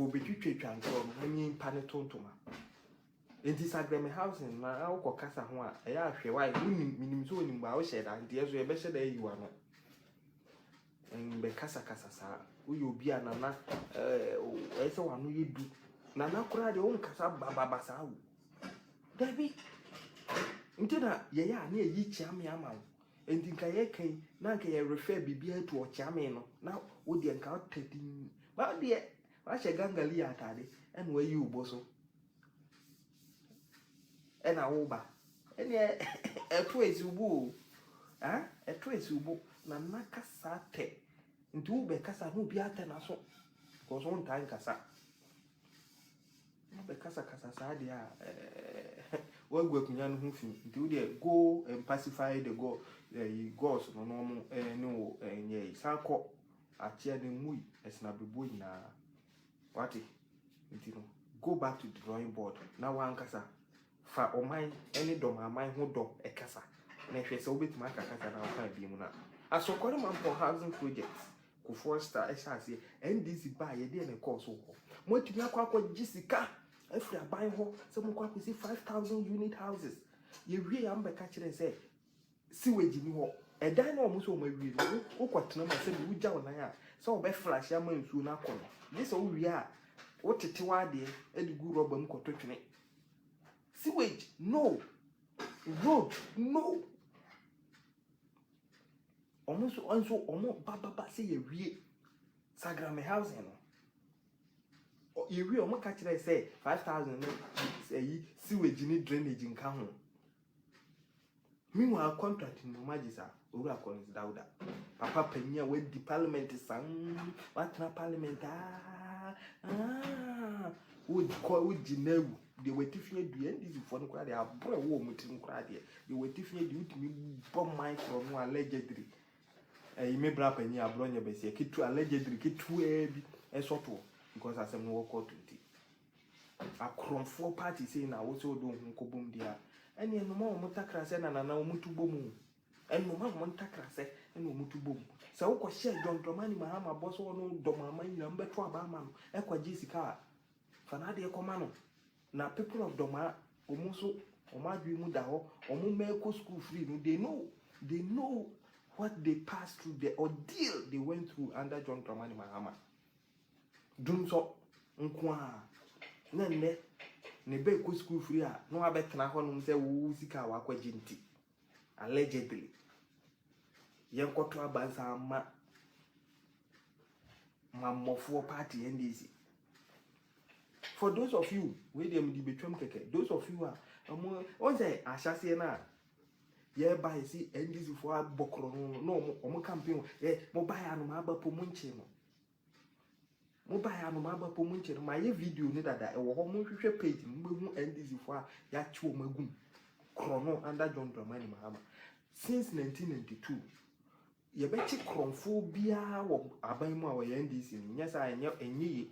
betwitwe twanto no nyi pane tontoma enti sagrame housing na awko kasa ho a eya ahwe why minim so onim ba wo sheda enti yeso ye be sheda yiwa no be kasa sa uyo obi anana ese wanu yedu nana kura de on kasa baba sa wu dabi ntina ye ya na yi chiame ama enti nka ye kan na nka ye refer bibia to o chiame no na wo de nka otadin ba de wa she gangali atade en wa yi ubo so ena wo ba ene eto ezubu eto ezubu na nakasa te nti wo be kasa no bi ate na so ko so ntan kasa no be kasa sa dia wo gwa kunya no hu fi nti wo de go and pacify the go gods no no mo no enye sanko achia de mui esna bebo nyina wati nti no go back to the drawing board na wan kasa fa oman any Dormaafuo ho do ekasa na hwe se obetima akakasa na fa bi mu na asokore man for housing projects ku foster esase NDC ba ye de na course ho mo tumi akwa gisika afri aban ho se mo kwa kwesi 5,000 unit houses ye wie ya mbeka kire se sewage ni ho edan na omo so mo wie no ukotena ma se bi ugya wona ya se obe flash ya man nsuo na kono ye se wo wie a wo tete wa de edigu roba mu kototwene sewage no, road no. Almost baba say ye wie sagrame housing no. Ye wie omo ka kire say 5,000 say sewage ni drainage nka ho. Meanwhile contract no magisa owura Collins Dauda. Papa panya we di parliament san what na parliament would call Jinewu. They were tiffany do NDC for no crowd, they are boy woman to crowd here. They were tiffany due to me bomb mine from one allegedly. You may brap and you are blown your base, a kid to allegedly kid to a sort of because I said no walk out to tea. A crom 4 parties saying I also don't go boom dear. And you no more Montacrasen and now Mutu boom. And no more Montacrase and no Mutu boom. So, what share John Domani Mahama boss or no Dormaafuo number 2 Baman, Equa Jessica. Fanadi Comano. Na people of Doma omuso omadwi mu da ho omo make school free no they know what they passed through, the ordeal they went through under John Mahama dum so nkwa na ne be ko school free a no abetena ho no se wo sika wa kwaji nti allegedly yenkoto abansa mamofo party NDC. For those of you where them the between keke, those of you are on say ashase na ye buy see NDC for bokro no omo campaign mo buy anu ma ba pomunche no mo buy anu ma ba pomunche no ma ye video ni dada e wo ho mo hwehwe page mo hu NDC for ya chiwo magum krono under John Mahama since 1992 ye be chi kronfo bia wo aban mu a wo NDC ni nya sa enye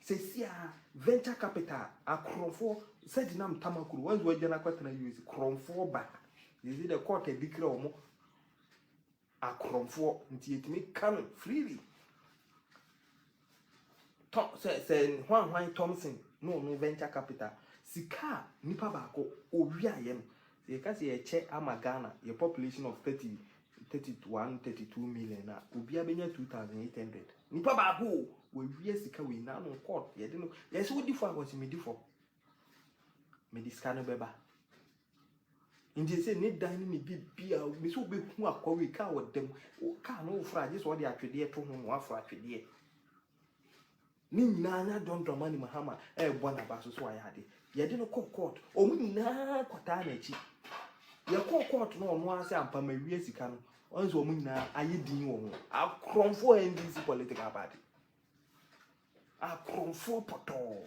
Sesia venture capital a cromfo said nam tamakuru once we jana kwatena use cromfo ba is it the court a decree omo a cromfo nti etimi can freely to say Hwan Thompson no venture capital sika nipa ba ko owi ayem se ka se ye che amagana your population of 32 million na obi abenya 2,800 nipa ba ko we sika we na no court ye de no yes we differ was me differ me discard beba inje say ne dan ni bibia me so be hu akwa ka wodem ka no fra je so de atwede to ho afra atwede ni nyina nya don Dormaafuo Mahama bona ba so ayade ye de no court o mu nyina kwata na chi ye court no ono ase ampa ma wie sika no onzo o mu nyina ayedin wo ho akromfo NDC political party a cromfo poto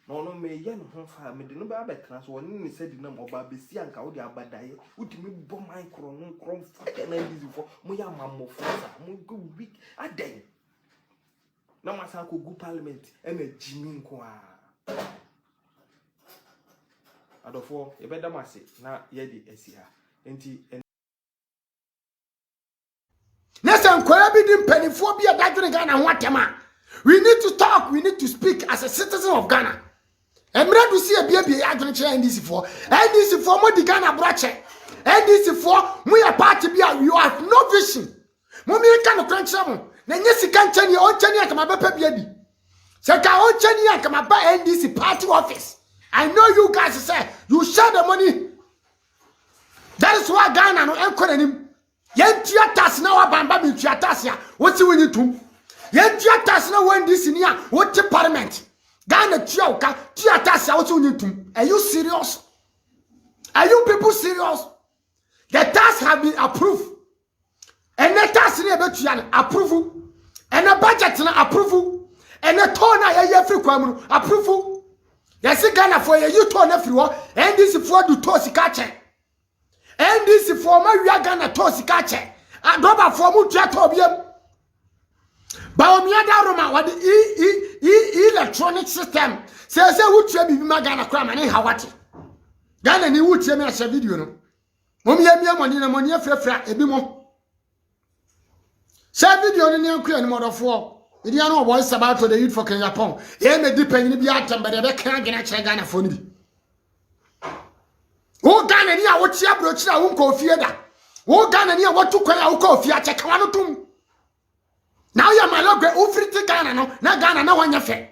no me ye no ho fa me de no ba betena so woni ni sedi na mo ba besi anka wo de abadaye utimi bo micro no cromfo na NDC fo mo ya mamofo sa mo go week aden na masa ko gu parliament e na jimi nko a adofo e be damase na ye di esia enti Nesan kwara bi di mpanifo bi adadwene ga na ho atema We need to talk. We need to speak as a citizen of Ghana. I'm ready to see a baby NDC for more the Ghana brache. NDC for we are party be you have no vision. Mommy can crunch some. Then yes, you can't tell you all Chenya come up baby. Seka all Chenya come up NDC party office. I know you guys say you share the money. That is why Ghana no encourage him. Yen tiatas na wa bamba mi tiatas ya. What you need to? Yen tiatas na when this in here. What the parliament? Ghana tiaoka tiatas ya. What you need to? Are you serious? Are you people serious? The tax have been approved. And the tax ni ebe tian approve. And the budget na approve. And the tone na ye free kwamru approve. Yes, Ghana for you turn everywhere. And this for do tosi kache. And this for my we are Ghana tosi kache. And Dormaafuo for mu tia tobiam. Ba omi adaroma what the electronic system. Say who tia bibi ma Ghana kwa mane hawati. Ghana ni who tia me a video no. Momi emia money na money frefra ebi mo. Say video ni ankua ni modofo. Idi anu voice about the youth for Kenya Pong. E me depend ni bi atam be be kan Ghana che Ghana fo ni bi. Wo Ghana ni a wo tia brochi a wo nko ofie da. Wo Ghana ni a wo tukwan a wo ko ofie a che kan no tum. Now ya malogwe ofriti Ghana no na Ghana na wanya fe.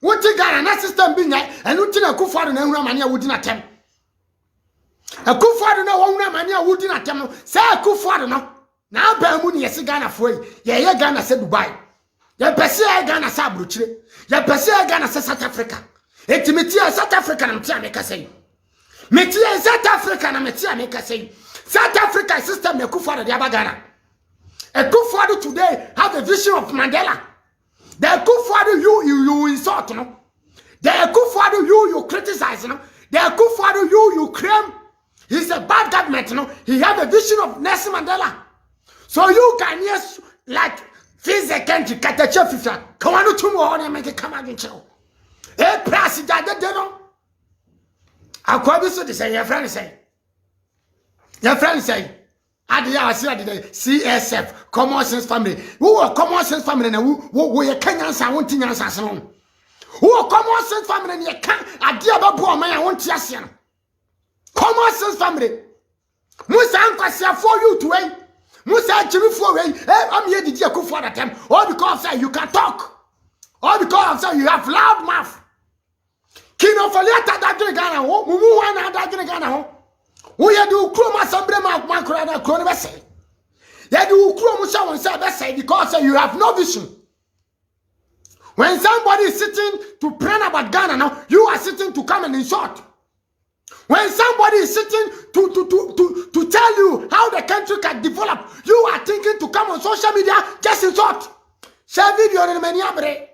Wo ti Ghana na system bi nya enu ti na Akufo-Addo na ehura mane a wodi na tem. Akufo-Addo na wo hura mane a wodi na tem no. Say Akufo-Addo no na ba mu ni yesi Ghana fo yi. Ye Ghana se Dubai. Ya pese Ghana sa abrochire. Ya pese Ghana sa South Africa. Etimiti South Africa na mti America say. Meti South Africa na mti America say. South Africa system na Akufo-Addo dia ba Ghana. Akufo-Addo today have a vision of Mandela. The Akufo-Addo you insult no. The Akufo-Addo you criticize no. The Akufo-Addo you claim he's a bad government no. He have a vision of Nelson Mandela. So you can yes like Fize country katacha fifa kawanu tumu ona make come again chao. E prasi jade no. Akwa bi so de say your friend say. Your friend say Adia was here the CSF Common Sense Family. Who are Common Sense Family na who ye Kenyans and won't nyansa no. Who are Common Sense Family and ye can Adia babu man I want yasian. Common Sense Family. Musa ankwase for you to wait. Musa Jimmy for way. I'm here to do Akufo-Addo them. All because you can talk. All because you have loud mouth. Kino Faliata that Ghana, Mumu one that Ghana. We do Kroma Sambre Macro and Crone say. They do Kromusha and say because you have no vision. When somebody is sitting to plan about Ghana now, you are sitting to come and insult. When somebody is sitting to tell you how the country can develop, you are thinking to come on social media just insult. Share video in many abre.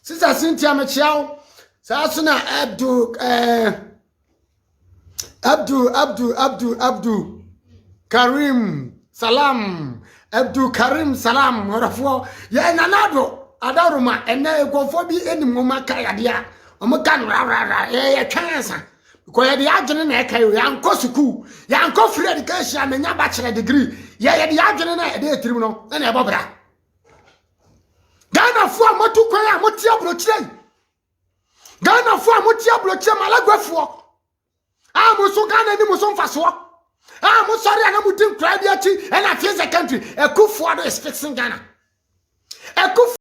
Sister Cynthia Michelle, Sasuna Abdul Karim Salam Abdul Karim Salam Mahama ya nanado adaruma ene egofo bi enimoma kaya dia omukan ra ya cancer. Because the agent na kai ya nko school ya nko free education amenya bachelor degree ya the agent na dey tirim no na ebobra Ghana fo amotu kwan amoti abrochire Ghana fo amoti abrochire malagwafo amuso Ghana ni muso mfaso amusori anamudim kra bi achi and I face the country Akufo-Addo is fixing Ghana Akufo